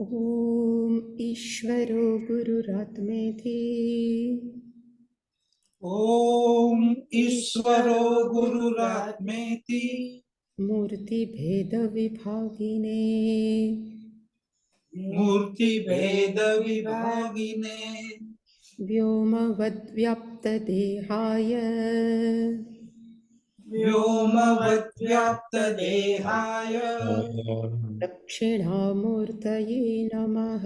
ॐ ईश्वरो गुरुरात्मेति ॐ ईश्वरो गुरुरात्मेति मूर्तिभेदविभागिने मूर्तिभेदविभागिने व्योमवद्व्याप्तदेहाय व्योमवद्व्याप्तदेहाय दक्षिणामूर्तये नमः।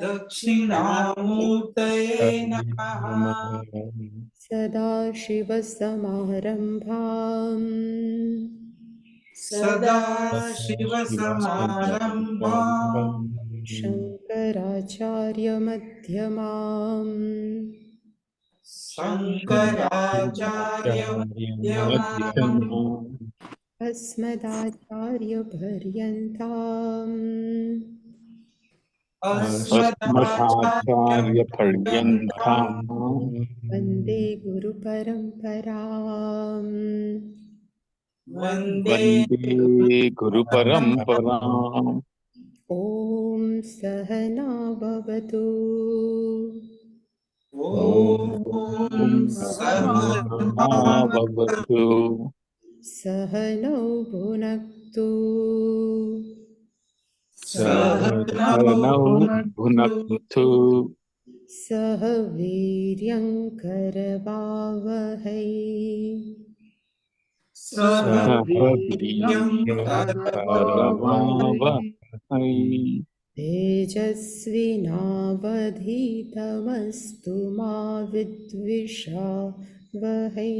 दक्षिणामूर्तये नमः। सदाशिवसमारम्भाम् सदाशिवसमारम्भाम् शङ्कराचार्यमध्यमाम् शङ्कराचार्यमध्यमाम् अस्मदाचार्यपर्यन्ताम् अस्मदाचार्यपर्यन्ताम् वन्दे गुरुपरम्पराम्। वन्दे गुरुपरम्पराम्। ॐ सहना भवतु। ॐ सहना भवतु। सहनौ भुनक्तु। सहनौ भुनक्तु। सह वीर्यङ्करवावहै। सह वीर्यं करवावहै। तेजस्विनावधीतमस्तु मा विद्विषावहै।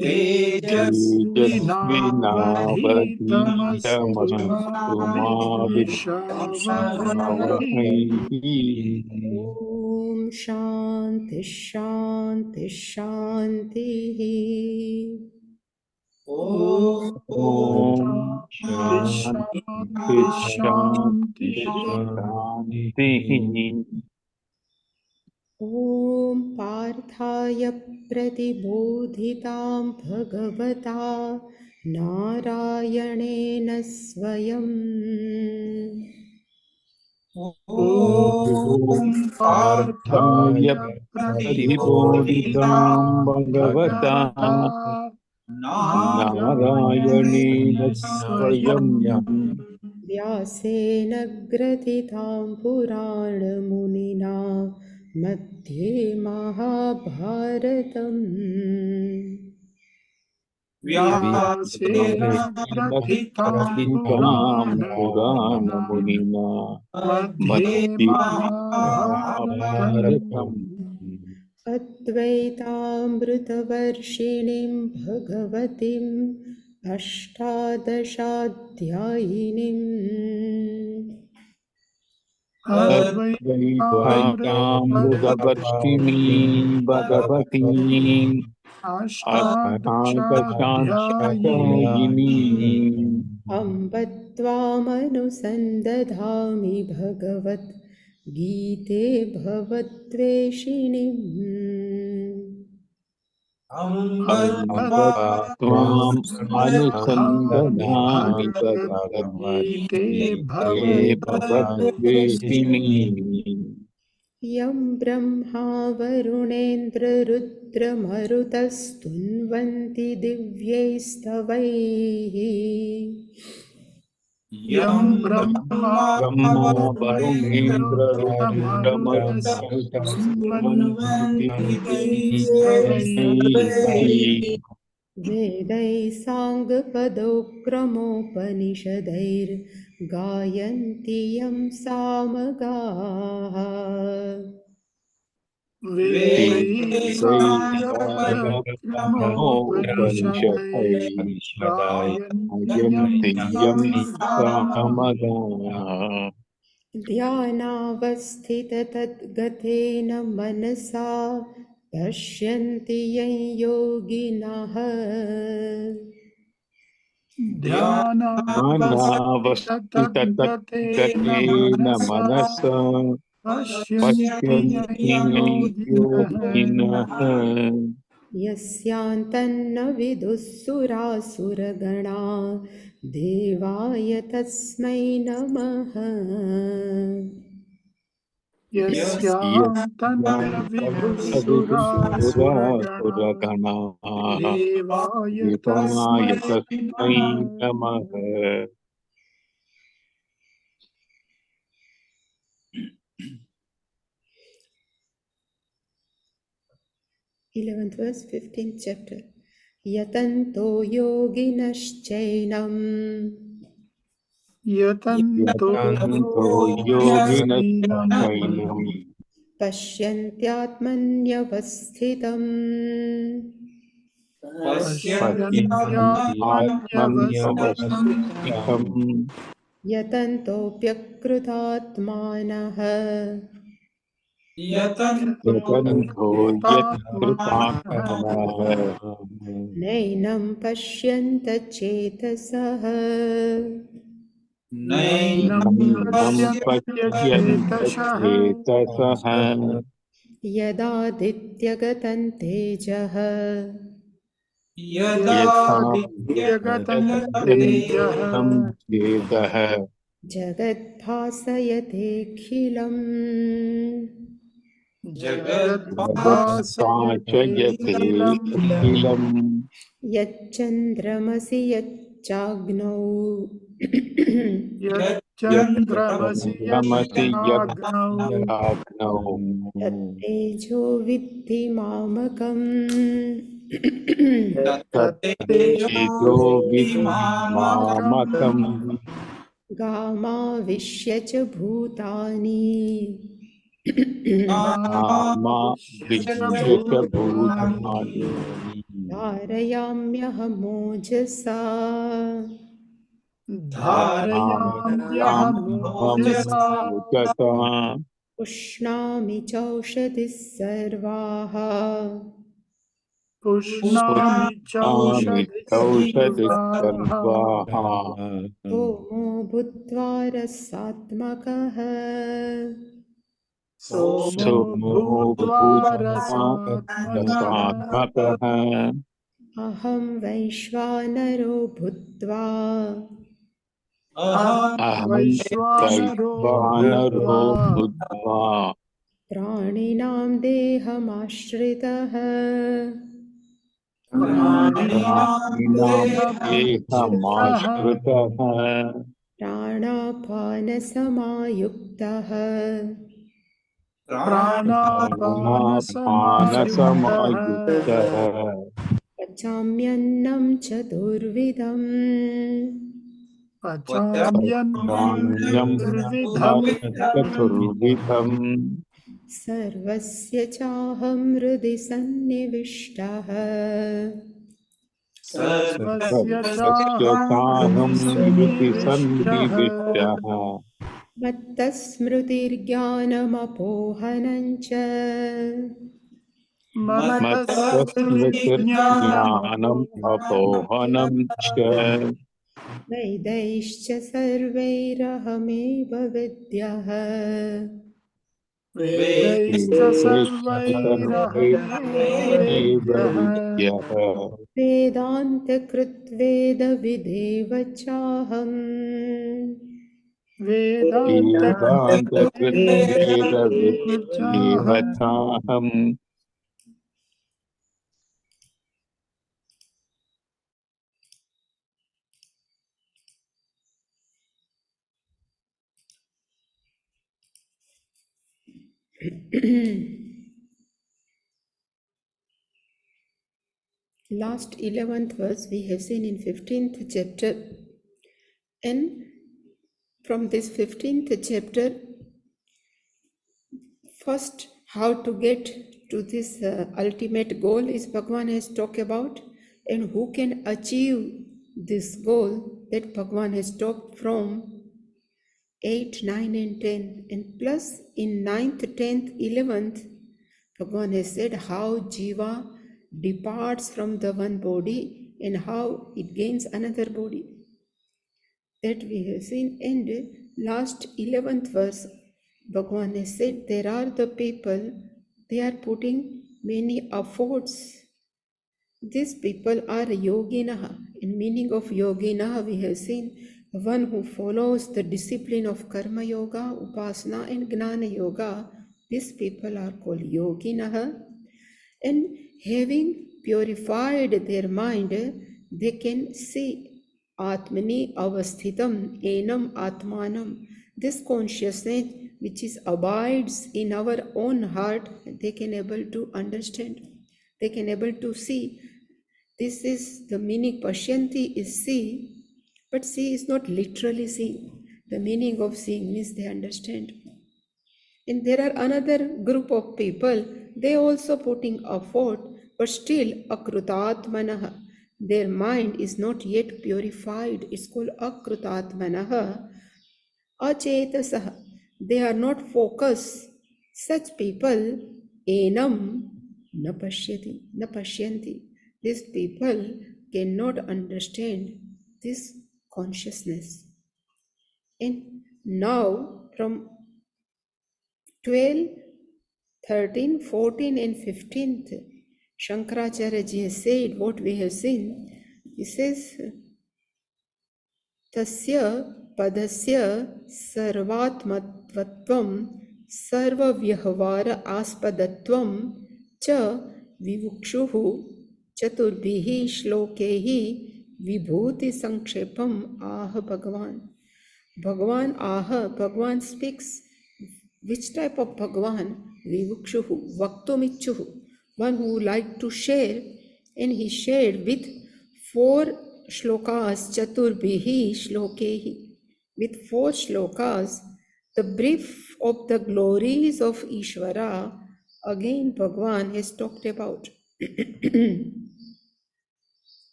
तेजस्विनावधीतमस्तु मा विद्विषावहै। ॐ शान्ति शान्ति शान्तिः। ॐ शान्ति शान्ति शान्तिः। ॐ पार्थाय प्रतिबोधितां भगवता नारायणेन स्वयं। ॐ पार्थाय प्रतिबोधितां भगवता नारायणेन स्वयं व्यासेन ग्रथितां पुराणमुनिना मध्ये महाभारतम्। व्यासेन ग्रथितां पुराणमुनिना मध्ये महाभारतम्। अद्वैतामृतवर्षिणीं भगवतीम् अष्टादशाध्यायिनीम् अद्वैतामृतवर्षिणीं भगवतीम् अष्टादशाध्यायिनीम् अम्ब त्वामनुसन्दधामि भगवत् गीते भवद्वेषिणीम्। अम्ब त्वाम् अनुसन्दधामि भगवद्गीते भवद्वेषिणीम्। यं ब्रह्मा वरुणेन्द्ररुद्रमरुतस्तुन्वन्ति दिव्यैस्तवैः। यं ब्रह्मा वरुणेन्द्ररुद्रमरुतस्तुन्वन्ति दिव्यैस्तवैः। वेदैः साङ्गपदोक्रमोपनिषदैर्गायन्ति यं सामगाः। गायन्ति यं सामगाः। ध्यानावस्थिततद्गतेन मनसा पश्यन्ति यं योगिनः। ध्यानावस्थिततद्गतेन मनसा पश्यन्ति यं योगिनः। यस्यान्तन्न विदुःसुरासुरगणा देवाय तस्मै नमः यस्यान्तन्न विदुःसुरासुरगणा विदुषुरासुरगणाः देवाय देवाय तस्मै तस्मै नमः। नमः 11th verse 15th chapter yatanto yoginashchainam यतन्तो यतन्तो योगिनश्चैनं योगिनश्चैनं पश्यन्त्यात्मन्यवस्थितम् पश्यन् पश्यन्त्यात्मन्यवस्थितं आत्मन्यवस्थितम् यतन्तोऽप्यकृतात्मानः यतन्तो यतन्तोऽप्यकृतात्मानः यत्कृतात्मनः नैनं पश्यन्त चेतसः नैनं नैनं पश्यन्त्य पश्यन्त चेतसः चेतसः यदादित्यगतं तेजः यथा यदादित्यगतं तेजः यत्यन्तं चेतः जगद्भासयतेऽखिलम् जगत्भासयते जगद्भासयतेऽखिलम् अखिलम् यच्चन्द्रमसि यच्चाग्नौ यच्चन्द्रमसि यच्चन्द्रमसि यच्चाग्नौ यच्चाग्नौ तत्तेजो विद्धि मामकम् तत्तेजो विद्धि तेजोविद्धिमामकम् मामकम् गामाविश्य च भूतानि आमा गामाविश्य विश्य च भूतानि भूतानि धारयाम्यहमोजसा धारयाम्यहमोजसा धारयाम्यहमोजसा पुष्णामि चौषधिः सर्वाः पुष्णामि पुष्णामि चौषधिः चौषधिः सर्वाः सर्वाः सोमो भूत्वा रसात्मकः सोमो सोमो भूत्वा भूत्वा रसात्मकः रसात्मकः अहं वैश्वानरो भूत्वा अहं अहं वैश्वानरो वैश्वानरो भूत्वा भूत्वा प्राणिनां देहमाश्रितः प्राणिनां प्राणिनां देहमाश्रितः देहमाश्रितः प्राणापानसमायुक्तः प्राणापानसमायुक्तः प्राणापानसमायुक्तः पचाम्यन्नं चतुर्विधम् पचाम्यन्नं पचाम्यं चतुर्विधम् चतुर्विधम् सर्वस्य चाहं हृदि सन्निविष्टः सर्वस्य तस्य चाहं हृदि चाहं हृदि सन्निविष्टः सन्निविष्टः मत्तस्मृतिर्ज्ञानमपोहनं च मत्तस्मृतिर्ज्ञानम् मत्तस्मृतिज्ञानमपोहनं अपोहनं च वैदैश्च सर्वैरहमेव विद्यः वेदैश्च वेदैश्च सर्वैरहमेव सर्वैरेव वेद्यः विद्यः वेदान्तकृत्वेदविदेव चाहम् वेदान्तकृद्वेदविदेव वेदान्तकृद्वेदविदेव चाहम् चाहम् Last 11th verse we have seen in 15th chapter, and from this 15th chapter, first how to get to this ultimate goal is Bhagavan has talked about, and who can achieve this goal that Bhagavan has talked from 8, 9 and 10, and plus in 9th, 10th, 11th Bhagavan has said how Jiva departs from the one body and how it gains another body. That we have seen. And last 11th verse, Bhagavan has said there are the people, they are putting many efforts These people are yoginaha. In meaning of yoginaha, we have seen one who follows the discipline of karma yoga, upasana, and gnana yoga. These people are called yoginaha. And having purified their mind, they can see Atmani avasthitam enam atmanam. This consciousness which is abides in our own heart, they can able to understand. They can able to see. This is the meaning. Pashyanti is see, but see is not literally seeing. The meaning of seeing means they understand. And there are another group of people, they also putting effort, but still akrutatmanaha. Their mind is not yet purified. It's called akrutatmanaha. Acetasaha. They are not focused. Such people, enam na pashyati, na pashyanti. These people cannot understand this consciousness. And now from 12, 13, 14 and 15th, Shankaracharya ji has said what we have seen. He says, Tasya padasya sarvatmatvatvam sarvavyavara aspadatvam cha vivukshuhu chaturbihi shlokehi vibhuti sankshepam aha Bhagavan. Bhagavan aha, Bhagavan speaks. Which type of Bhagavan? Vivukshuhu, Vaktumichuhu, one who liked to share, and he shared with 4 shlokas, Chaturbihi shlokehi, with 4 shlokas, the brief of the glories of Ishvara. Again, Bhagavan has talked about.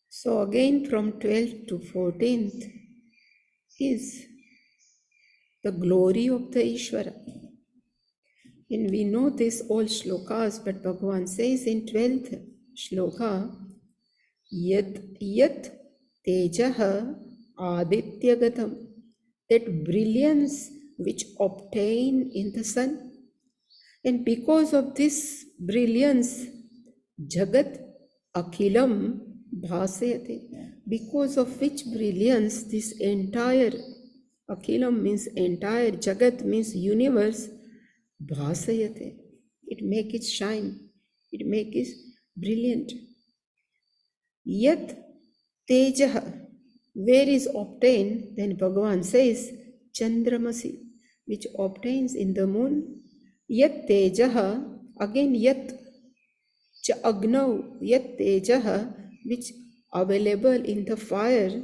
So, again, from 12th to 14th is the glory of the Ishvara. And we know this all shlokas, but Bhagavan says in 12th shloka, Yat tejaha adityagatam, that brilliance which obtain in the sun. And because of this brilliance, Jagat Akhilam Bhasayate, because of which brilliance this entire Akhilam means entire, Jagat means universe, Bhasayate, it make it shine, it make it brilliant. Yat Tejaha, where is obtained? Then Bhagavan says, Chandramasi, which obtains in the moon. Yat Tejaha, again Yat Cha Agnav, Yat Tejaha, which available in the fire.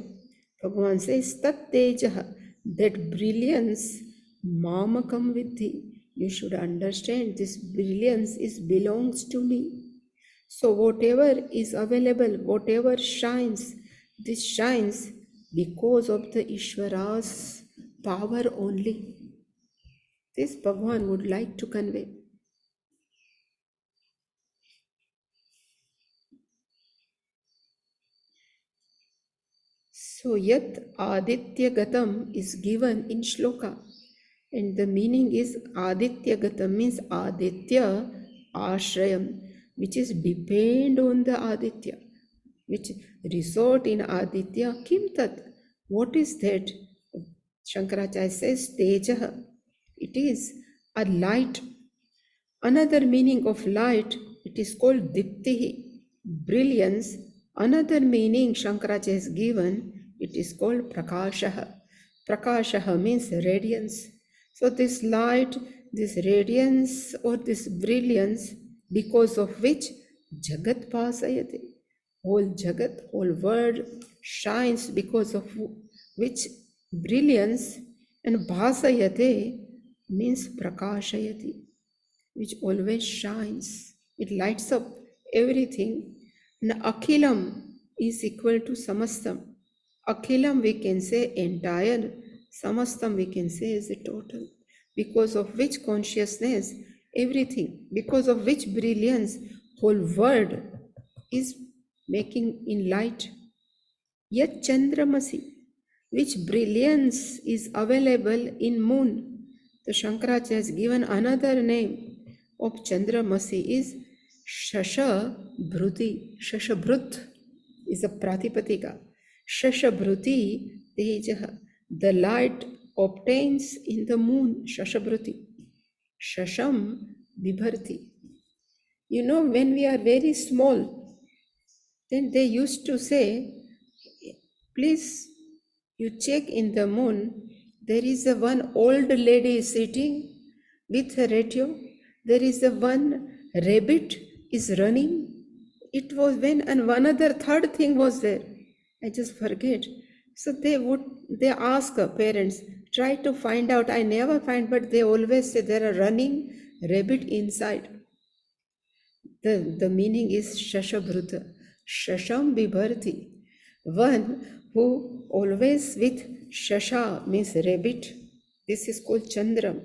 Bhagavan says, Tat Tejaha, that brilliance, Mamakam Vidhi. You should understand this brilliance is belongs to me. So whatever is available, whatever shines, this shines because of the Ishvara's power only. This Bhagavan would like to convey. So Yat Aditya Gatam is given in shloka. And the meaning is Aditya Gatam means Aditya Ashrayam, which is depend on the Aditya, which resort in Aditya. Kim Tat? What is that? Shankaracharya says Tejaha. It is a light. Another meaning of light, it is called Diptihi, brilliance. Another meaning Shankaracharya has given, it is called Prakashaha. Prakashaha means radiance. So this light, this radiance or this brilliance, because of which Jagat Pasayate, whole Jagat, whole world shines because of which brilliance, and Bhasayate means Prakashayati, which always shines. It lights up everything. And Akhilam is equal to Samastam. Akhilam we can say entire, Samastam we can say is the total. Because of which consciousness, everything, because of which brilliance, whole world is making in light. Yet Chandramasi, which brilliance is available in moon. The Shankaracharya has given another name of Chandramasi is Shashabhruti. Shashabhrut is a pratipatika. Shashabhruti tejaha. The light obtains in the moon. Shashabhruti. Shasham vibharti. You know, when we are very small, then they used to say, please, you check in the moon, there is a one old lady sitting with a radio. There is a one rabbit is running. It was when, and one other third thing was there. I just forget. So they ask parents, try to find out. I never find, but they always say there are running rabbit inside. The meaning is Shashabhruta. Shasham Vibharti. One who always with Shasha means rabbit. This is called Chandram.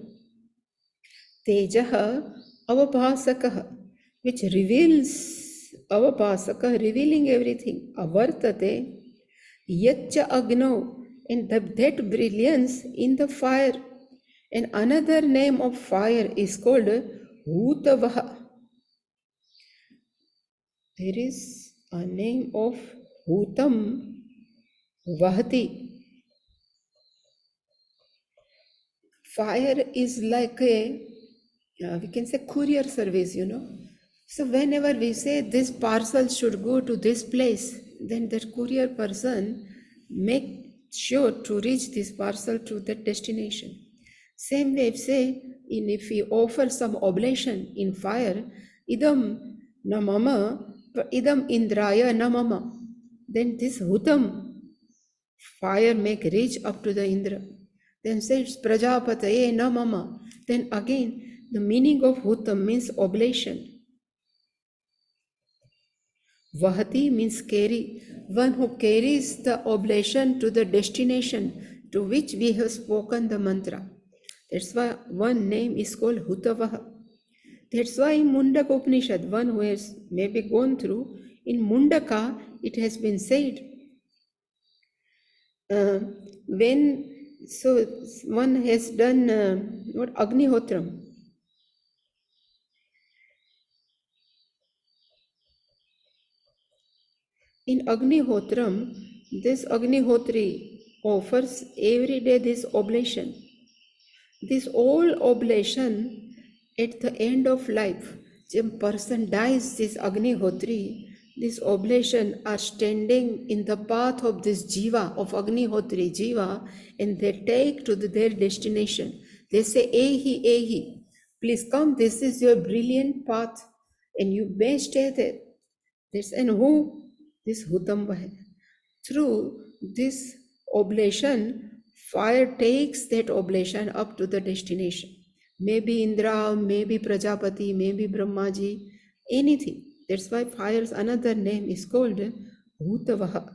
Tejaha Avabhasakaha, which reveals Avabhasaka, revealing everything. Avartate Yatcha Agno, and that brilliance in the fire. And another name of fire is called Hutavaha. There is a name of Hutam Vahati. Fire is like a, we can say courier service, you know. So whenever we say this parcel should go to this place, then that courier person make sure to reach this parcel to that destination. Same way, if we offer some oblation in fire, idam namama, idam indraya namama, then this hutam, fire make reach up to the Indra. Then says Prajapataye namama. Then again, the meaning of hutam means oblation. Vahati means carry. One who carries the oblation to the destination to which we have spoken the mantra. That's why one name is called Hutavaha. That's why in Mundaka Upanishad, one who has maybe gone through, in Mundaka it has been said, one has done what Agnihotram. In Agnihotram, this Agnihotri offers every day this oblation. This all oblation at the end of life, when person dies, this Agnihotri, this oblation are standing in the path of this Jiva, of Agnihotri Jiva, and they take to their destination. They say, Ehi, Ehi, please come, this is your brilliant path, and you may stay there. This, and who? This Hutam Vahe. Through this oblation, fire takes that oblation up to the destination. Maybe Indra, maybe Prajapati, maybe Brahmaji, anything. That's why fire's another name is called Bhutavaha.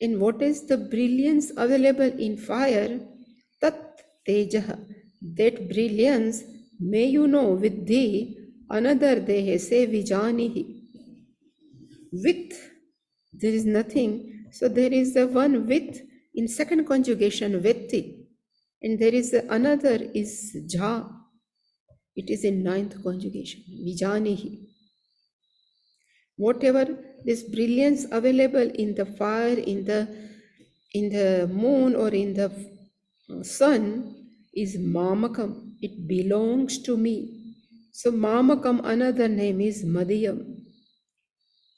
And what is the brilliance available in fire? Tat Tejaha. That brilliance, may you know with thee, another dehe se vijanihi. With, there is nothing. So there is the one with in second conjugation, vetti. And there is another is ja. It is in ninth conjugation, vijanihi. Whatever this brilliance available in the fire, in the moon or in the sun is mamakam. It belongs to me. So mamakam, another name is madhyam.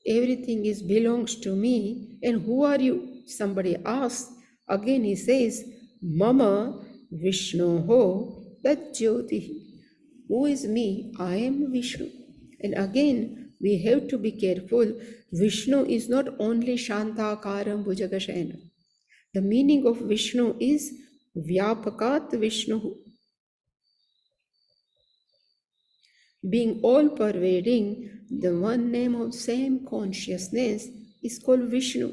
Everything is belongs to me. And who are you? Somebody asks. Again he says, Mama Vishnoho Tat Jyotihi. Who is me? I am Vishnu. And again, we have to be careful. Vishnu is not only Shantakaram Bhujagashayana. The meaning of Vishnu is Vyapakat Vishnu. Being all pervading, the one name of same consciousness is called Vishnu.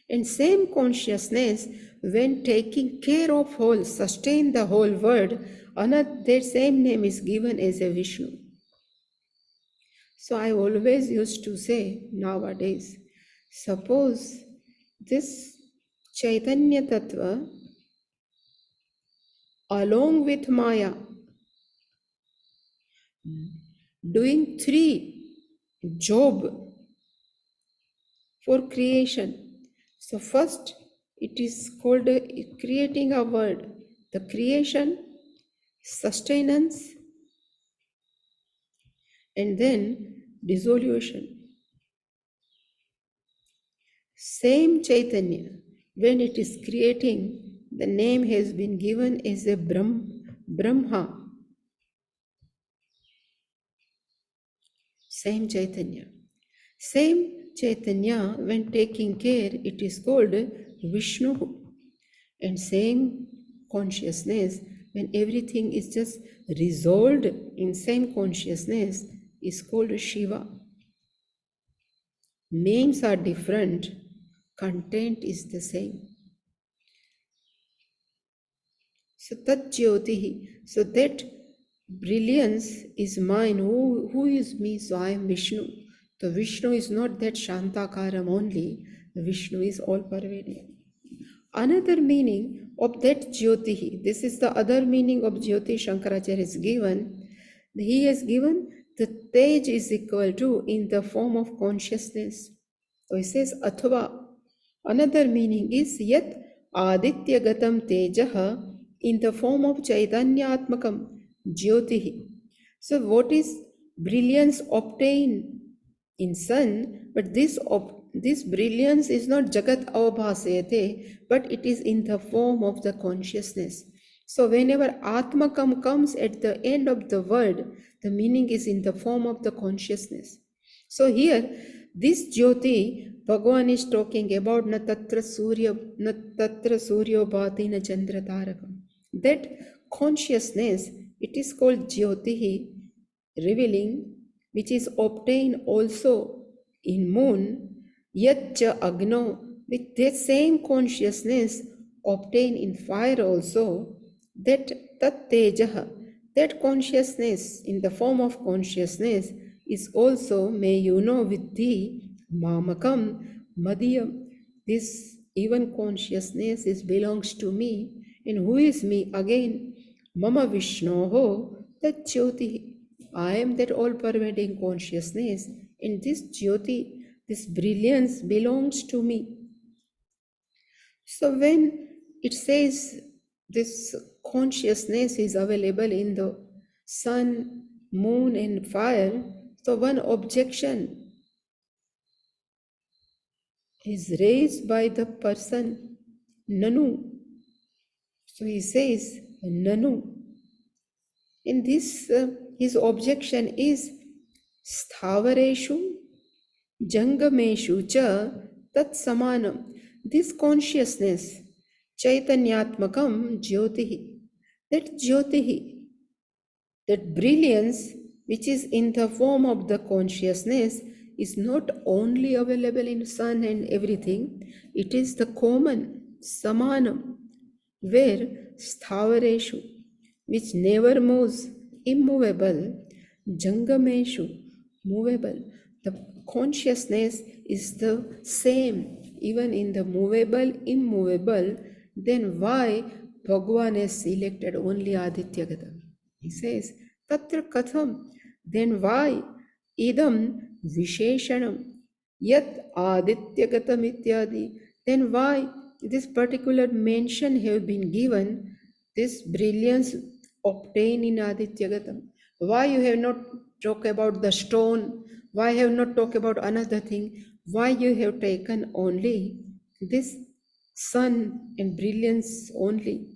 And same consciousness, when taking care of whole, sustain the whole world, another their same name is given as a Vishnu. So I always used to say nowadays, suppose this Chaitanya Tattva along with Maya doing three job for creation. So first it is called creating a world, the creation, sustenance, and then dissolution. Same Chaitanya, when it is creating, the name has been given as a Brahma. Same Chaitanya. Same Chaitanya, when taking care, it is called Vishnu. And same consciousness, when everything is just resolved in same consciousness, is called Shiva. Names are different, content is the same. So Tat Jyotihi, so that brilliance is mine. Who is me? So I am Vishnu. So Vishnu is not that Shantakaram only. Vishnu is all pervading. Another meaning of that Jyotihi, this is the other meaning of Jyoti Shankaracharya has given. He has given the Tej is equal to in the form of consciousness. So he says Athava. Another meaning is Yat Aditya Gatam Tejaha in the form of Chaitanyatmakam Jyotihi. So what is brilliance obtained in sun, but this brilliance is not Jagat Avabhasayate, but it is in the form of the consciousness. So whenever Atmakam comes at the end of the word, the meaning is in the form of the consciousness. So here, this Jyoti, Bhagavan is talking about na tatra suryo bhati na chandra tarakam. That consciousness, it is called Jyotihi, revealing, which is obtained also in moon, yat cha agno, with that same consciousness obtained in fire also, that tat tejaha, that consciousness in the form of consciousness is also, may you know, with thee, mamakam, madhyam, this even consciousness is belongs to me, and who is me again? Mama Vishnoho, that Jyoti. I am that all-pervading consciousness, and this Jyoti, this brilliance belongs to me. So when it says this consciousness is available in the sun, moon, and fire, so one objection is raised by the person Nanu. So he says Nanu. In this, his objection is Sthavareshu Jangameshu cha tat samanam. This consciousness, Chaitanyatmakam Jyotihi. That Jyotihi, that brilliance which is in the form of the consciousness is not only available in sun and everything, it is the common, samanam, where sthavareshu, which never moves, immovable, jangameshu, movable. The consciousness is the same even in the movable, immovable. Then why Bhagavan has selected only Aditya Gadam? He says, Tatra Katham. Then why idam visheshanam yat Aditya Gatam ityadi? Then why this particular mention have been given, this brilliance obtained in Aditya Gatam? Why you have not talked about the stone? Why have not talked about another thing? Why you have taken only this sun and brilliance only?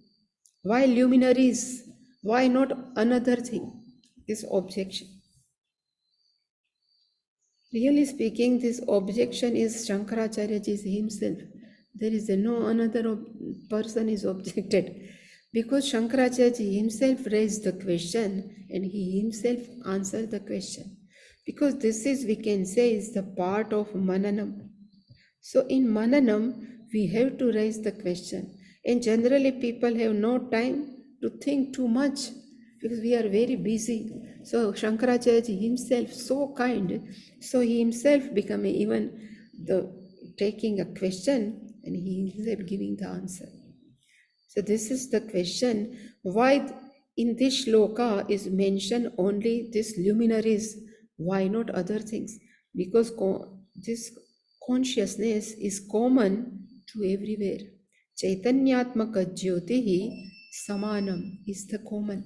Why luminaries? Why not another thing? This objection. Really speaking, this objection is Shankaracharya ji himself. There is no another person is objected. Because Shankaracharya ji himself raised the question and he himself answered the question. Because this is, we can say, is the part of Mananam. So in Mananam, we have to raise the question. And generally people have no time to think too much because we are very busy. So Shankaracharya ji himself, so kind, so he himself became even the taking a question and he himself giving the answer. So this is the question, why in this shloka is mentioned only this luminaries, why not other things? because this consciousness is common to everywhere. Chaitanyatmaka jyotihi samanam is the common.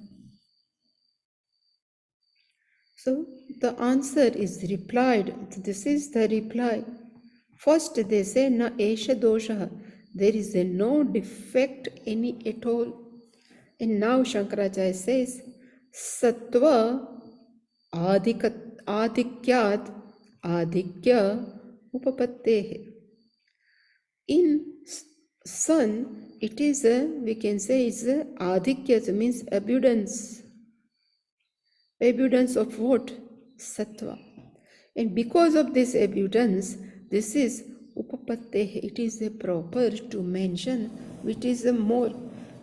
So the answer is replied. This is the reply. First they say na esha dosha. There is no defect any at all. And now Shankaracharya says sattva adikyat adikya upapattehe. In sun, it is we can say it's adikya, means abundance. Abundance of what? Sattva. And because of this abundance, this is upapattehe. It is a proper to mention which is a more.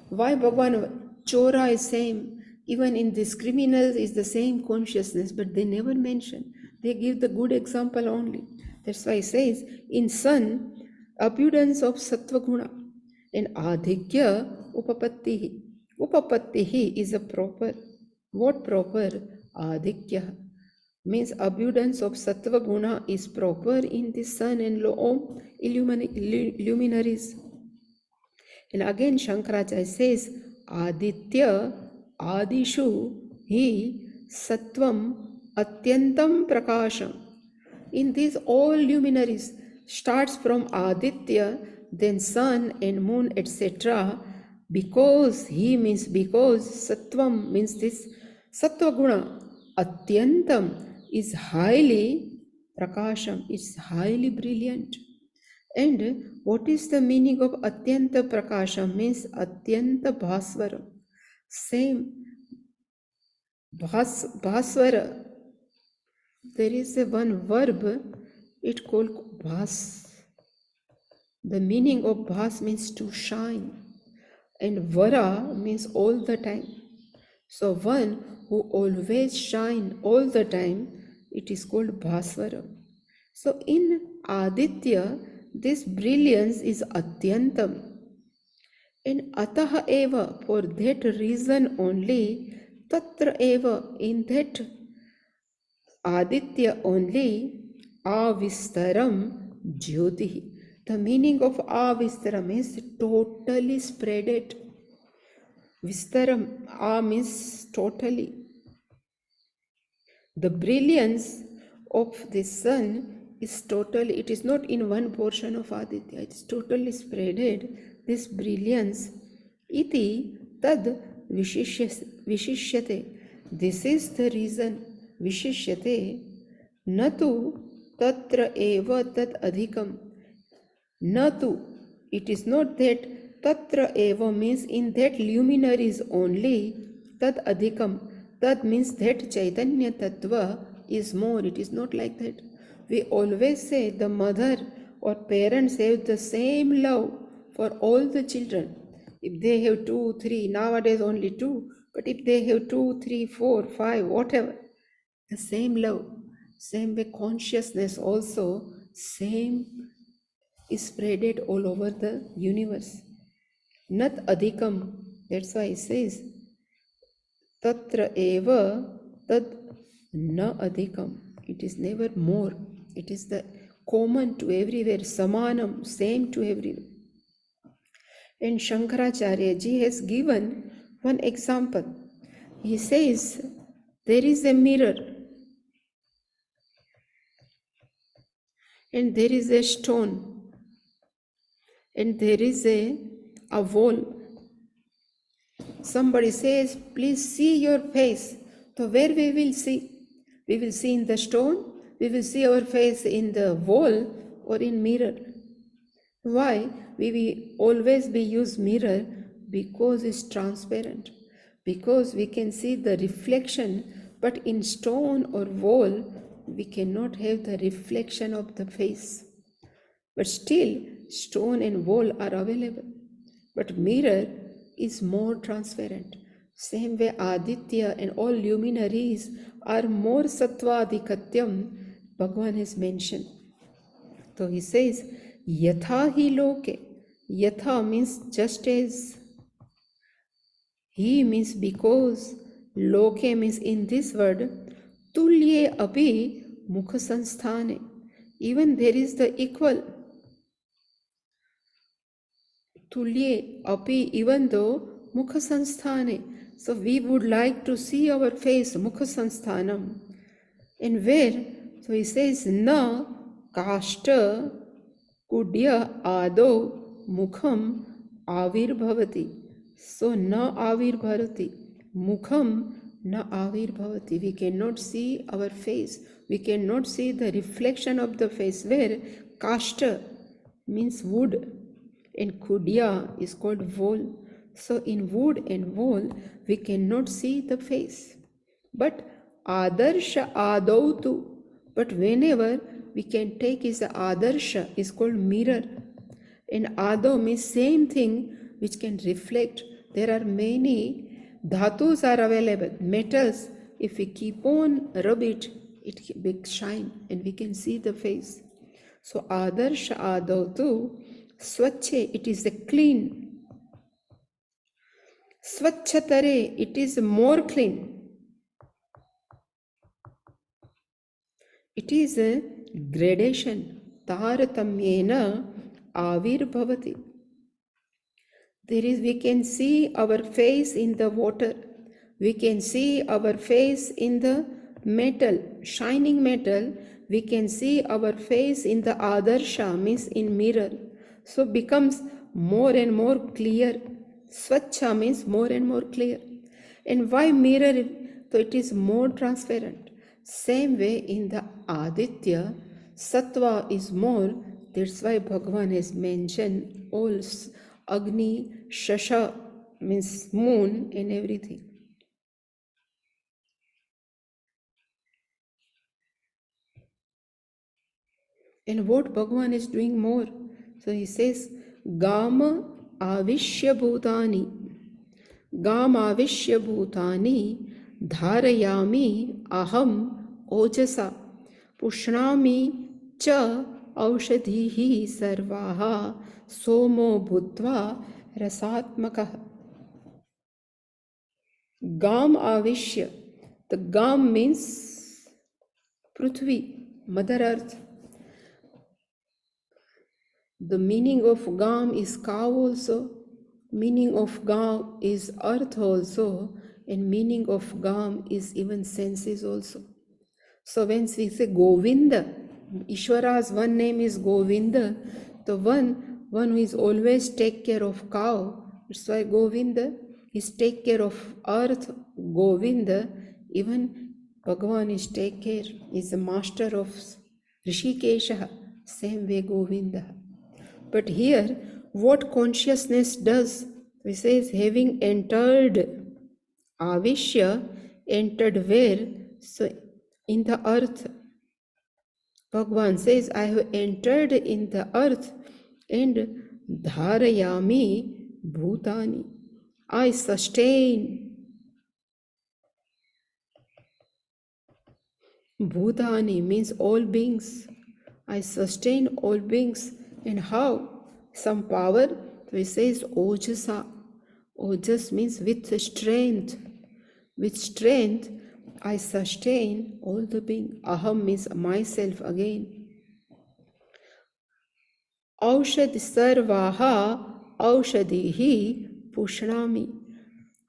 Why Bhagavan Chora is same, even in this criminal is the same consciousness, but they never mention. They give the good example only. That's why it says in sun, abundance of sattva guna, and adhikya upapattihi. Upapattihi is a proper. What proper? Adhikya means abundance of sattva guna is proper in the sun and luminaries. And again Shankaracharya says aditya adishu hi sattvam atyantam prakasham. In these all luminaries starts from aditya, then sun and moon, etc. Because he means because sattvam means this sattva guna atyantam is highly prakasham, it's highly brilliant. And what is the meaning of atyanta prakasham? Means atyanta bhasvara. Same bhasvara. There is a one verb, it called bhas. The meaning of bhas means to shine, and vara means all the time. So one who always shine all the time, it is called bhasvara. So in aditya, this brilliance is atyantam. And ataha eva, for that reason only, tatra eva, in that aditya only, avistaram jyotihi. The meaning of avistaram is totally spreaded. Vistaram, a means totally. The brilliance of the sun is totally, it is not in one portion of aditya, it is totally spreaded. This brilliance, iti tad vishishyate. This is the reason, vishishyate, natu tatra eva tad adhikam. Natu, it is not that tatra eva means in that luminaries only, tad adhikam. That means that Chaitanya Tattva is more. It is not like that. We always say the mother or parents have the same love for all the children. If they have 2, 3, nowadays only 2, but if they have 2, 3, 4, 5, whatever, the same love, same way consciousness also, same is spreaded all over the universe. Nat adhikam, that's why it says, Tatra eva tad na adhikam. It is never more. It is the common to everywhere, samanam, same to everywhere. And Shankaracharya ji has given one example. He says, there is a mirror and there is a stone and there is a wall. Somebody says, please see your face. So where we will see? We will see in the stone, we will see our face in the wall or in mirror. Why? We will always be use mirror because it's transparent. Because we can see the reflection, but in stone or wall, we cannot have the reflection of the face. But still, stone and wall are available. But mirror is more transparent. Same way Aditya and all luminaries are more sattvadikatyam, Bhagavan has mentioned. So he says, Yatha hi loke. Yatha means just as. He means because. Loke means in this word. Tulye api mukha sanstane. Even there is the equal. Tulye api, even though mukha sanstane. So we would like to see our face, mukha sansthanam. And where? So he says, na kashta kudya ado mukham avirbhavati. So na avirbhavati. Mukham na avirbhavati. We cannot see our face. We cannot see the reflection of the face. Where? Kashta means wood. And kudya is called wool. So in wood and wool, we cannot see the face. But adarsha adautu. But whenever we can take is the adarsha is called mirror. And ado means same thing which can reflect. There are many dhatus are available. Metals, if we keep on rub it, it will shine and we can see the face. So adarsha adautu. Swachhe, it is a clean. Swachhatare, it is more clean. It is a gradation. Taratamyena avirbhavati. There is, we can see our face in the water. We can see our face in the metal, shining metal. We can see our face in the adarsha, means in mirror. So becomes more and more clear. Swachha means more and more clear. And why mirror? So it is more transparent. Same way in the Aditya, Sattva is more. That's why Bhagavan has mentioned all Agni, Shasha means moon and everything. And what Bhagavan is doing more? So he says, Gama avishya bhutani. Gama avishya bhutani dharayami aham ojasa pushnami cha aushadhihi sarvaha somo bhutva rasatmakah. Gam avishya. The Gam means Prithvi, Mother Earth. The meaning of Gam is cow also, meaning of Gam is earth also, and meaning of Gam is even senses also. So when we say Govinda, Ishwara's one name is Govinda, the one who is always take care of cow, that's why Govinda is take care of earth, Govinda, even Bhagavan is take care, is the master of Rishikesha, same way Govinda. But here, what consciousness does? We says, having entered, Avishya, entered where? So, in the earth. Bhagavan says, I have entered in the earth and dharayami bhutani. I sustain. Bhutani means all beings. I sustain all beings. And how? Some power. So it says ojasa. Ojas means with strength. With strength, I sustain all the being. Aham means myself again. Aushad sarvaha aushadihi pushnami.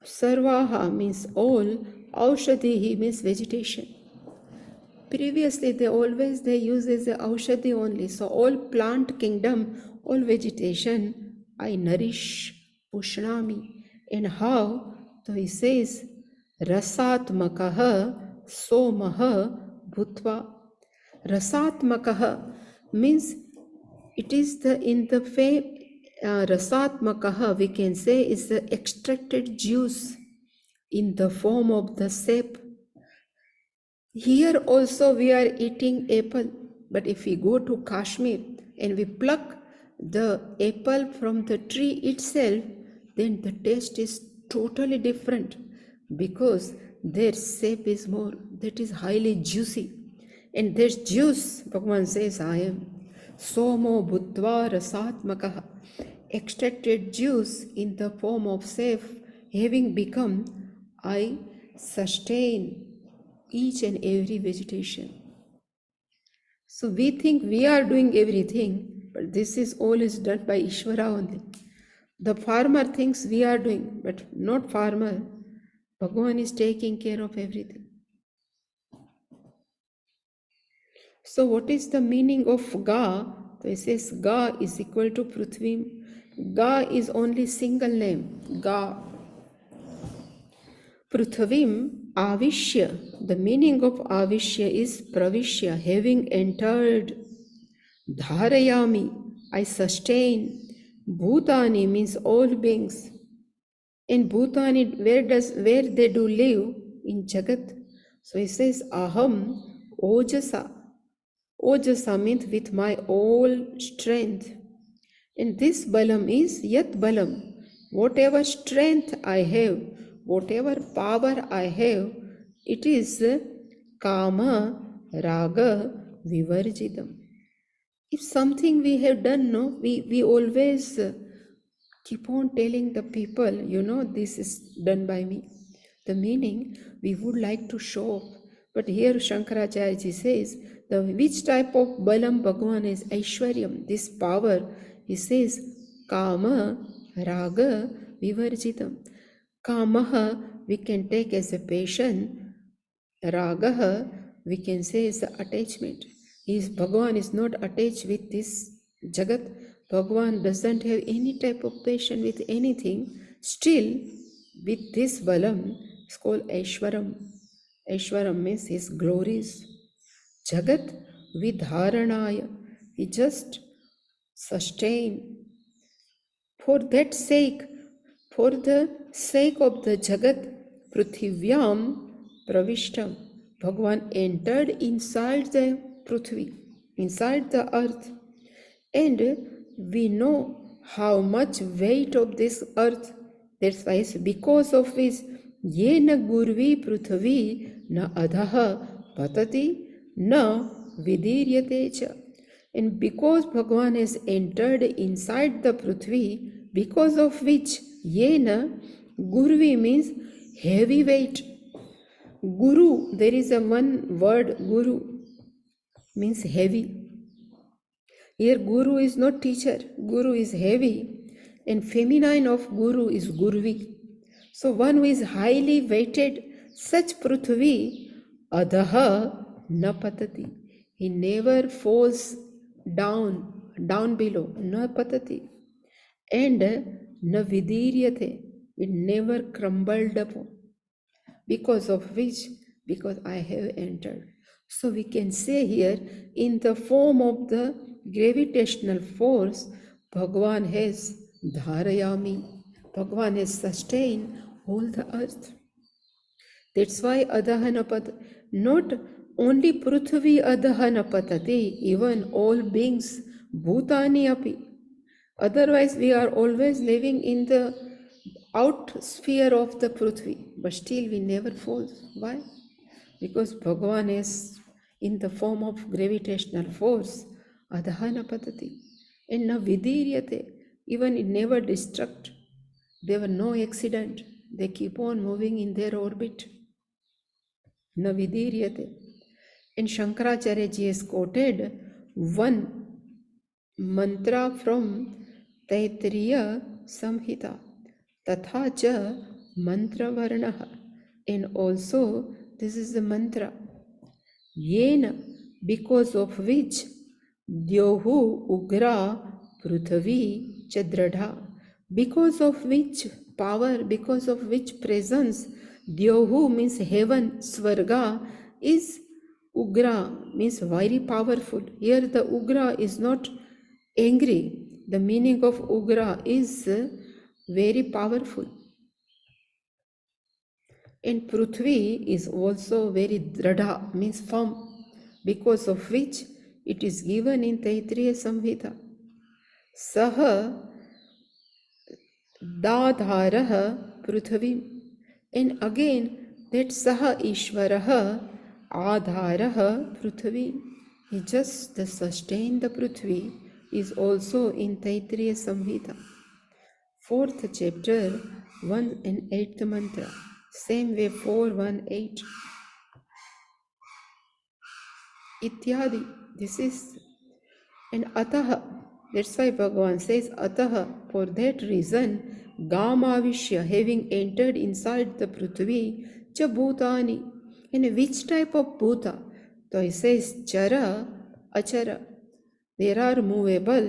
Sarvaha means all. Aushadihi means vegetation. Previously, they use as a aushadhi only. So all plant kingdom, all vegetation, I nourish, pushnami. And how? So he says, rasatmakaha somaha bhutva. Rasatmakaha means it is the in the rasatmakaha we can say is the extracted juice in the form of the sap. Here also we are eating apple, but if we go to Kashmir and we pluck the apple from the tree itself, then the taste is totally different because their sap is more, that is highly juicy. And this juice, Bhagavan says, I am somo bhutva rasatmakaha, extracted juice in the form of sap, having become, I sustain each and every vegetation. So we think we are doing everything, but this is all is done by Ishvara only. The farmer thinks we are doing, but not farmer. Bhagavan is taking care of everything. So what is the meaning of Ga? So it says Ga is equal to Prithvi. Ga is only single name. Ga. Prithvim Avishya. The meaning of Avishya is Pravishya, having entered. Dharayami, I sustain. Bhutani means all beings. In Bhutani, where they do live? In Jagat. So he says Aham Ojasa. Ojasa means with my all strength. And this balam is yat balam. Whatever strength I have, whatever power I have, it is kama raga vivarjidam. If something we have done, no, we always keep on telling the people, this is done by me. The meaning, we would like to show off. But here Shankaracharya ji says, which type of balam Bhagavan is Aishwaryam, this power, he says, Kama Raga Vivarjitam. Kamaha we can take as a passion, Ragaha we can say is attachment. Bhagavan is not attached with this Jagat. Bhagavan doesn't have any type of passion with anything. Still, with this Balam, it's called Aishwaram. Aishwaram means his glories. Jagat vidharanaya. He just sustain. For that sake, for the sake of the Jagat, Pruthivyam Pravishtam, Bhagavan entered inside the Prithvi, inside the earth. And we know how much weight of this earth. That's why because of which Yena Gurvi Prithvi na adhaha patati na vidiryate cha. And because Bhagavan has entered inside the Prithvi, because of which Yena Gurvi means heavy weight. Guru, there is a one word Guru means heavy. Here Guru is not teacher, Guru is heavy, and feminine of Guru is Gurvi. So one who is highly weighted, such Prithvi, Adaha na patati. He never falls down below, na patati. And na vidiryate, it never crumbled upon. Because of which? Because I have entered. So we can say here, in the form of the gravitational force, Bhagavan has dharayami. Bhagavan has sustained all the earth. That's why adahanapat, not only Prithvi adahanapatati, even all beings, bhutani api. Otherwise, we are always living in the out sphere of the Prithvi, but still we never fall. Why? Because Bhagavan is in the form of gravitational force, adhana patati, and na vidiryate, even it never destruct. There were no accident. They keep on moving in their orbit. Na vidiryate. And Shankaracharya ji has quoted one mantra from Taittiriya Samhita, Tatha cha mantra varnaha. And also, this is the mantra, Yena, because of which Dyohu Ugra Pruthavi Chadradha, because of which power, because of which presence, Dyohu means heaven, Swarga is Ugra, means very powerful. Here the Ugra is not angry. The meaning of Ugra is very powerful. And Prithvi is also very dradha, means firm, because of which it is given in Taittiriya Samhita. Saha dadharaha Prithvi. And again, that Saha Ishvaraha adharaha Prithvi. He just sustain the Prithvi is also in Taittiriya Samhita. 4th chapter, 1 and 8th mantra. Same way 4, 1, 8. ityadi. This is and ataha. That's why Bhagavan says ataha. For that reason, gamavishya, having entered inside the prithvi, cha bhutani. And which type of bhuta? So he says chara, achara. There are movable,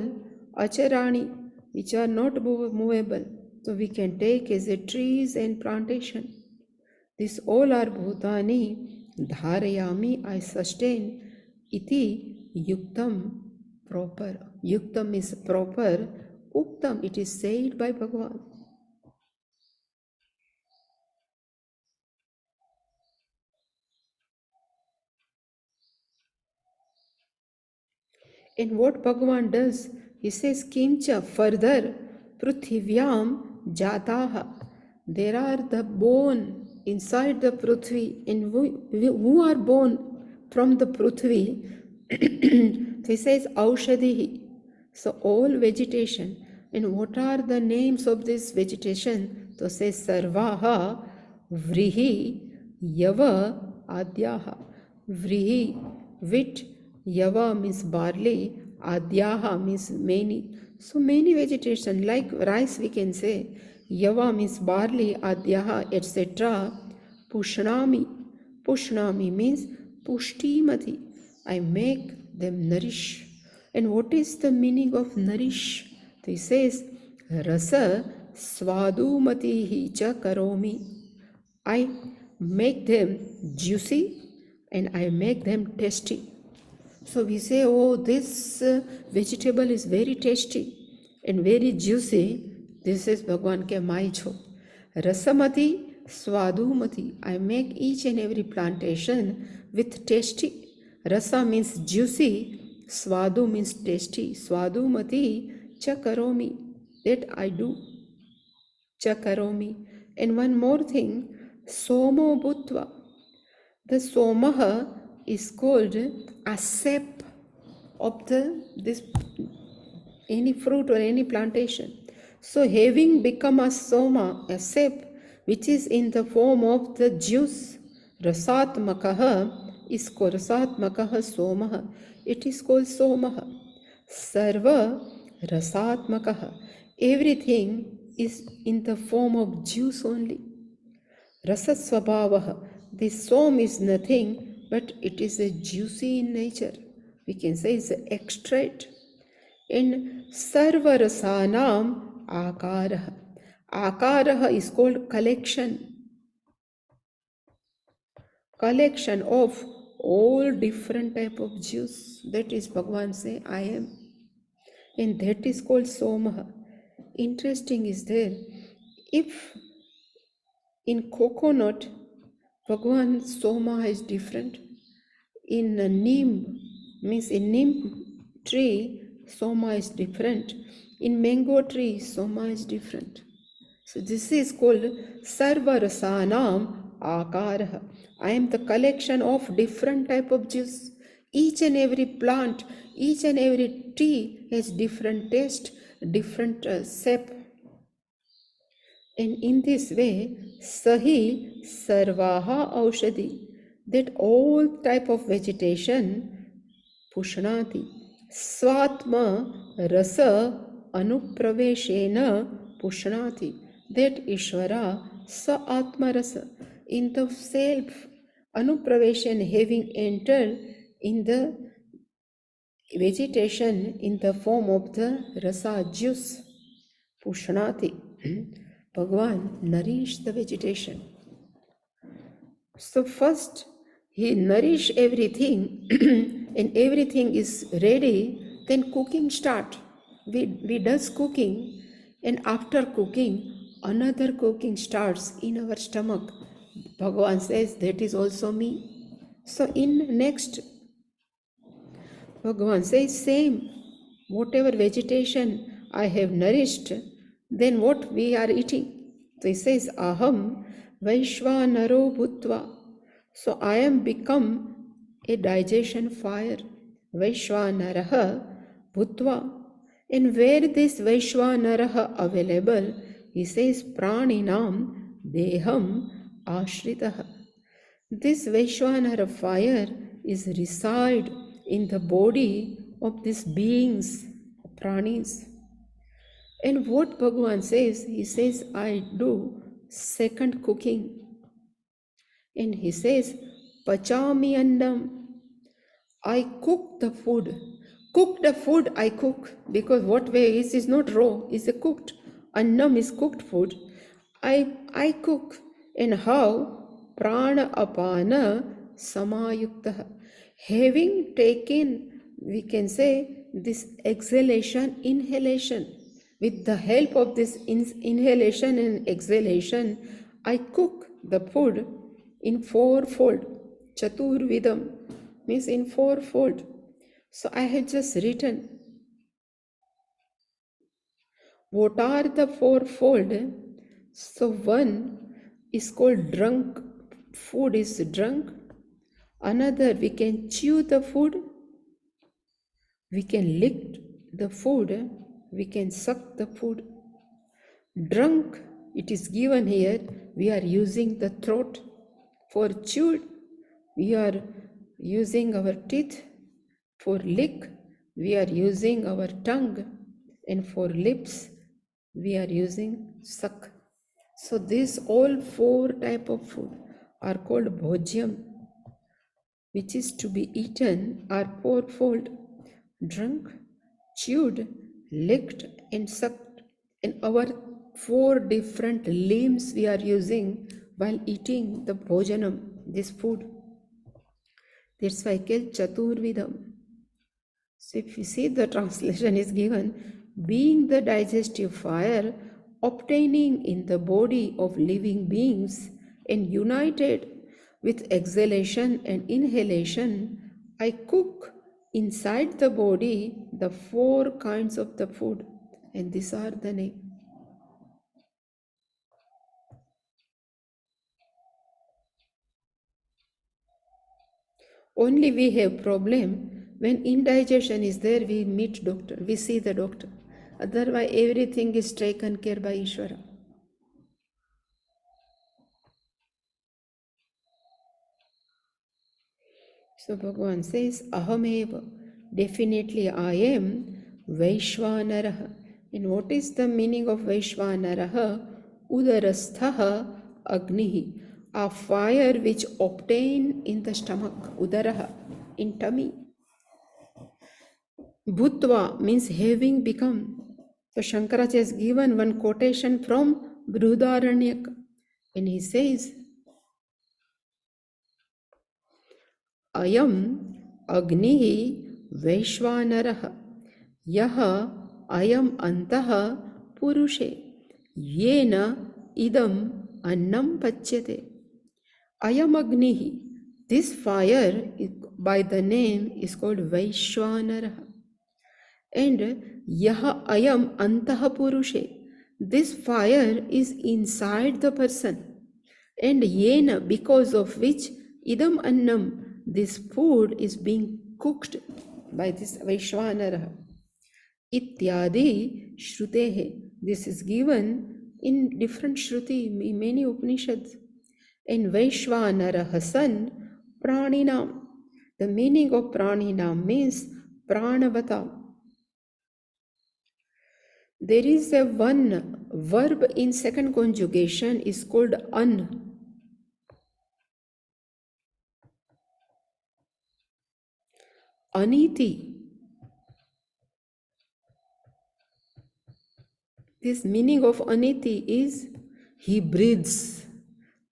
acharani, which are not movable. So we can take as a trees and plantation. These all are bhutani, dharayami, I sustain, iti yuktam, proper. Yuktam is proper, uktam, it is said by Bhagavan. And what Bhagavan does, he says, Kimcha, further, Pruthivyam Jataha. There are the bone inside the Prithvi, and who are born from the Prithvi? So he says, Aushadhihi. So all vegetation. And what are the names of this vegetation? So says, Sarvaha, Vrihi, Yava, Adyaha. Vrihi, wheat. Yava means barley, adyaha means many. So many vegetation, like rice we can say. Yava means barley, adyaha, etc. Pushnami. Pushnami means pushtimati. I make them nourish. And what is the meaning of nourish? So he says, rasa swadumatihi cha karomi. I make them juicy and I make them tasty. So we say, oh, this vegetable is very tasty and very juicy. This is Bhagwan ke maicho. Rasamati, swadumati. I make each and every plantation with tasty. Rasa means juicy. Swadu means tasty. Swadumati, chakaromi. That I do. Chakaromi. And one more thing, somo bhutva. The somaha is called a sap of this any fruit or any plantation. So having become a soma, a sap, which is in the form of the juice, rasatmakaha is called rasatmakaha somaha. It is called somaha. Sarva rasatmakaha. Everything is in the form of juice only. Rasasvabhavaha. This som is nothing but it is a juicy in nature. We can say it's an extract. In Sarva Rasanam Akaraha. Akaraha is called collection. Collection of all different type of juice. That is Bhagavan say, I am. And that is called Somaha. Interesting is there. If in coconut, Bhagavan Soma is different. In a neem, means in neem tree, Soma is different. In mango tree, Soma is different. So this is called Sarva Rasanam Akaraha. I am the collection of different type of juice. Each and every plant, each and every tree has different taste, different sap. And in this way, Sahi Sarvaha Aushadhi, that all type of vegetation, Pushnati, Swatma Rasa Anupraveshena Pushnati, that Ishvara Sa Atma Rasa, in the self, Anupraveshan having entered in the vegetation in the form of the Rasa juice, Pushnati. Bhagavan nourished the vegetation. So first he nourished everything and everything is ready, then cooking start. We does cooking and after cooking another cooking starts in our stomach. Bhagavan says that is also me. So in next Bhagavan says same. Whatever vegetation I have nourished, then what we are eating. So he says, Aham Vaishvanaro Bhutva. So I am become a digestion fire. Vaishvanaraha Bhutva. And where this Vaishvanaraha available, he says, Praninam Deham Ashritaha. This Vaishvanara fire is reside in the body of these beings, pranis. And what Bhagavan says, he says, I do second cooking. And he says, Pachami annam. I cook the food. Cook the food I cook, because what way is not raw, is a cooked. Annam is cooked food. I cook. And how? Prana apana samayukta. Having taken, we can say, this exhalation, inhalation. With the help of this inhalation and exhalation, I cook the food in fourfold. Chaturvidam means in fourfold. So I have just written what are the fourfold. So one is called drunk. Food is drunk. Another, we can chew the food. We can lick the food. We can suck the food. Drunk, it is given here, we are using the throat. For chewed, we are using our teeth. For lick, we are using our tongue. And for lips, we are using suck. So these all four type of food are called Bhashyam, which is to be eaten are fourfold: drunk, chewed, licked, and sucked. And our four different limbs we are using while eating the bhojanam, this food. That's why called Chaturvidam. So if you see, the translation is given, being the digestive fire, obtaining in the body of living beings and united with exhalation and inhalation, I cook inside the body the four kinds of the food, and these are the name. Only we have problem when indigestion is there, we meet doctor, we see the doctor. Otherwise everything is taken care by Ishvara. So Bhagavan says, Ahameva, definitely I am Vaishvanaraha. And what is the meaning of Vaishvanaraha? Udarasthaha Agnihi, a fire which obtain in the stomach, Udaraha, in tummy. Bhutva means having become. So Shankaracharya has given one quotation from Brihadaranyaka, and he says, Ayam Agnihi Vaishvanaraha Yaha Ayam Antaha Purushe Yena Idam Annam Pachyate. Ayam Agnihi, this fire by the name is called Vaishvanaraha. And Yaha Ayam Antaha Purushe, this fire is inside the person. And Yena, because of which Idam Annam, this food is being cooked by this Vaishvanara. Ityadi Shrutehe. This is given in different Shruti, in many Upanishads. And Vaishvanara son Praninam. The meaning of Praninam means Pranavata. There is a one verb in second conjugation is called an. Aniti. This meaning of aniti is he breathes.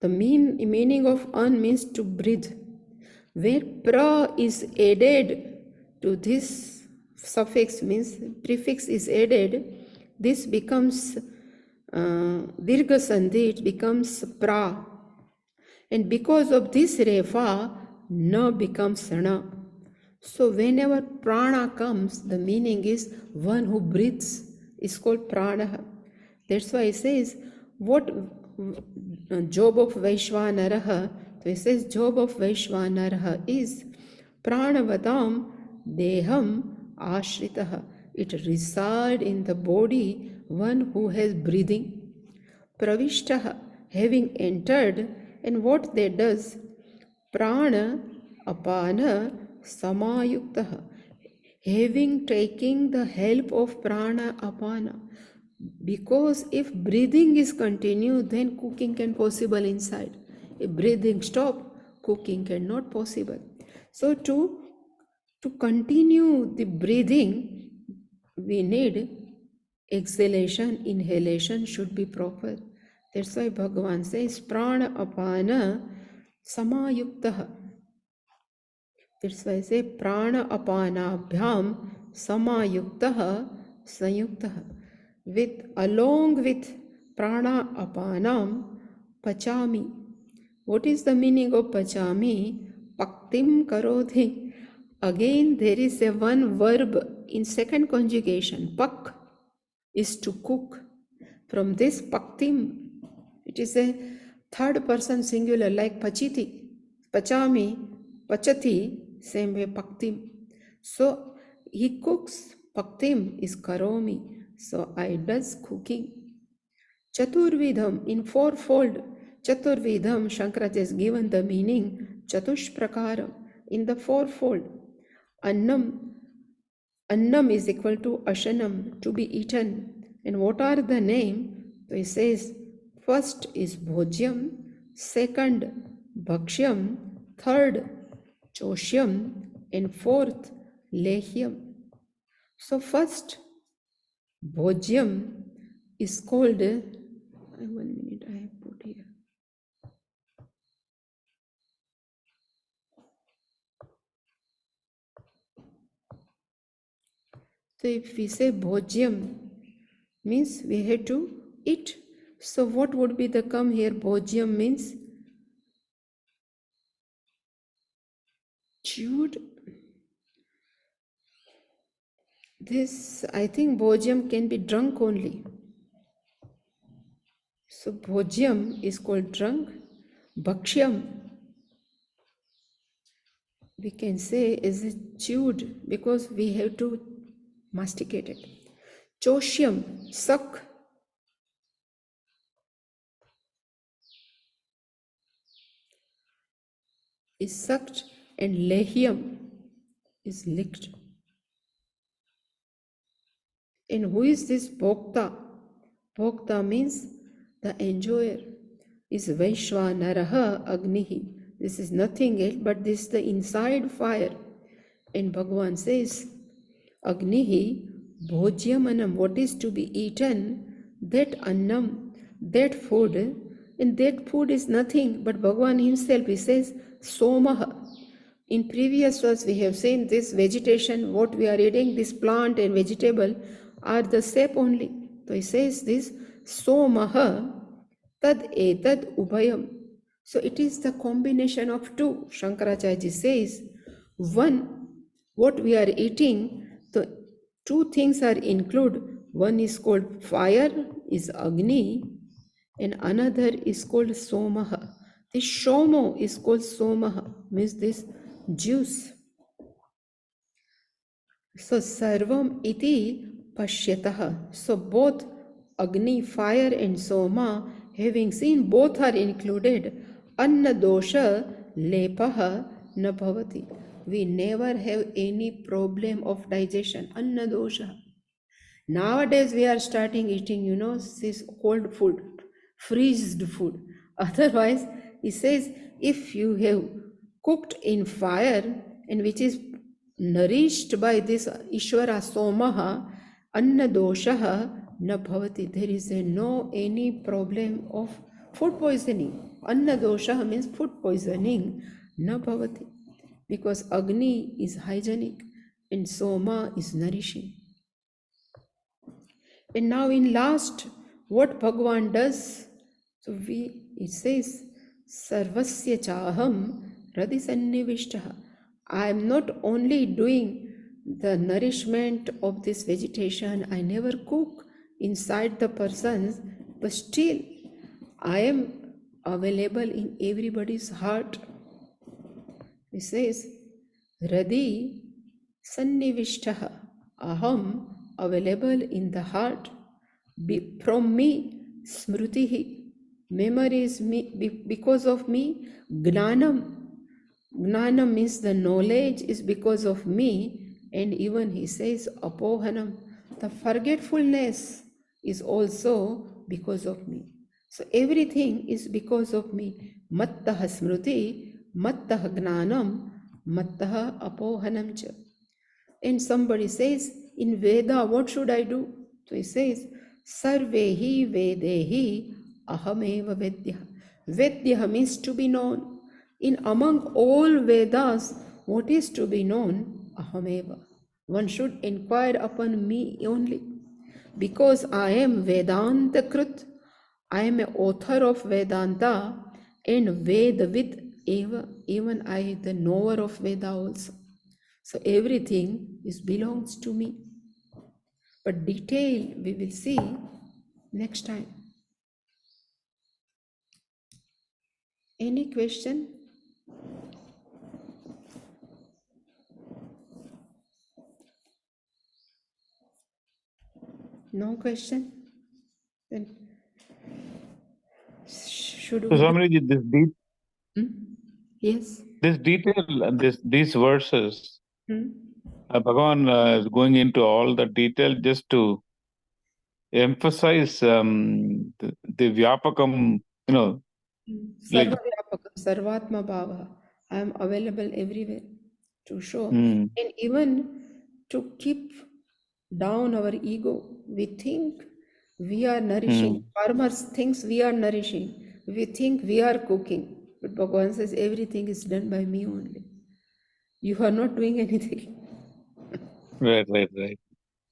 The meaning of an means to breathe. Where pra is added to this suffix, means prefix is added, this becomes dirgha sandhi, it becomes pra. And because of this refa, na becomes na. So whenever prana comes, the meaning is one who breathes is called prana. That's why it says, what job of Vaishvanaraha? So it says, job of Vaishvanaraha is pranavatam deham ashritaha. It resides in the body, one who has breathing. Pravishtaha, having entered, and what they does? Prana, apana, samayuktah, having taking the help of prana apana. Because if breathing is continued, then cooking can possible inside. If breathing stop, cooking cannot possible. So to continue the breathing, we need exhalation, inhalation should be proper. That's why Bhagavan says prana apana samayuktah. That's why I say prana apanabhyam samayuktah sanyuktah. Along with prana apanam pachami. What is the meaning of pachami? Paktim karodhi. Again there is a one verb in second conjugation. Pak is to cook. From this paktim, it is a third person singular like pachiti, pachami, pachati, same way paktim. So he cooks, paktim is karomi. So I does cooking. Chaturvidham in fourfold. Chaturvidham, Shankara has given the meaning Chatush Prakaram in the fourfold. Annam is equal to Ashanam, to be eaten. And what are the name? So he says, first is Bhojyam, second Bhashyam, third Choshyam, and fourth Lehyam. So first Bhojyam is called, 1 minute I have put here. So if we say Bhojyam, means we have to eat. So what would be the come here? Bhojyam means chewed. This, I think Bhojyam can be drunk only. So Bhojyam is called drunk. Bhashyam, we can say is chewed because we have to masticate it. Choshyam, suck. Is sucked, and lehyam is licked. And who is this bhokta? Bhokta means the enjoyer. Is Vaishwanaraha Agnihi. This is nothing else but this is the inside fire. And Bhagavan says, Agnihi Bhojyamanam, what is to be eaten, that annam, that food, and that food is nothing but Bhagavan himself. He says, Somaha. In previous verse we have seen this vegetation, what we are eating, this plant and vegetable are the same only. So he says this, Somaha tad etad ubhayam. So it is the combination of two. Shankaracharya says, one, what we are eating, the two things are included. One is called fire, is Agni, and another is called Somaha. This Shomo is called Somaha, means this juice. So Sarvam iti Pashyataha. So both Agni, fire, and Soma, having seen both are included, Anna dosha lepaha na bhavati. We never have any problem of digestion. Anna dosha. Nowadays we are starting eating, this cold food, freezed food. Otherwise, he says, if you have cooked in fire and which is nourished by this Ishvara Somaha, Anna doshaha na bhavati. There is no any problem of food poisoning. Anna doshaha means food poisoning, na bhavati. Because Agni is hygienic and Soma is nourishing. And now in last, what Bhagavan does, so it says, Sarvasya chaham radisannivishtaha. I am not only doing the nourishment of this vegetation, I never cook inside the persons, but still I am available in everybody's heart. He says, Radi sannivishtaha, aham, available in the heart. From me, smrutihi, memory is me, because of me, gnanam, Gnana means the knowledge is because of me, and even he says apohanam, the forgetfulness is also because of me. So everything is because of me. Mattaha smriti, mattaha gnanam, mattaha apohanam cha. And somebody says, in Veda, what should I do? So he says, Sarvehi Vedehi Ahameva Vedya. Vedya means to be known. In among all Vedas, what is to be known? Ahameva. One should inquire upon me only. Because I am Vedanta Krut, I am an author of Vedanta and Vedvid Eva, even I, the knower of Veda also. So everything is belongs to me. But detail we will see next time. Any question? No question? Then should So we do? Swamiji, Hmm? Yes. this detail, these verses, Hmm? Bhagavan is going into all the detail just to emphasize the Vyapakam, like, Sarva Vyapakam, Sarvatma Bhava. I am available everywhere to show. mm, And even to keep down our ego. We think we are nourishing. mm, Farmers thinks we are nourishing. We think we are cooking. But Bhagavan says everything is done by me only. You are not doing anything. right.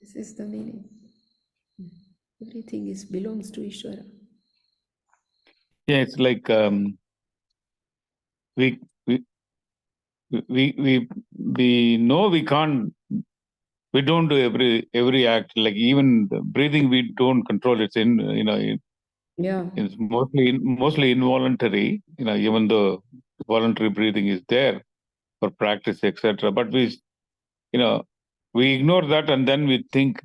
This is the meaning. Everything is belongs to Ishvara. Yeah, it's like we we we we we know we can't. We don't do every act. Like even the breathing, we don't control. It's Yeah. it's mostly involuntary. Even though voluntary breathing is there for practice, etc. But we ignore that, and then we think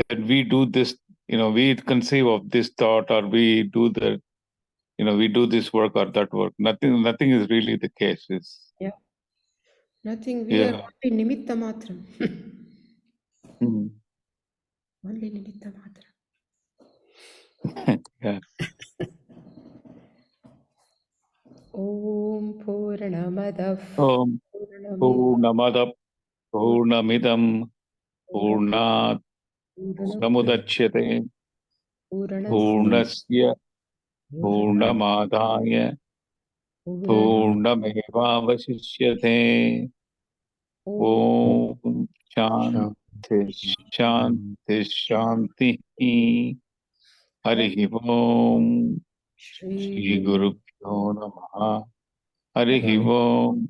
that we do this. We conceive of this thought, or we do the. We do this work or that work. Nothing is really the case. It's Yeah. Nothing. We are yeah. only nimitta matram. Mm. Only nimitta matram. Yeah. Om Purnamadav Om Purnamidam Purnamada Purnamidam Purnat Samudachyate Purnasya Purnasya Purnamadaya Purnamevavasishyate. Om Om Shanti Shanti. Shanti Shanti. Harihi Om Shri Shri Guru Guru Pyo Namaha. Harihi Om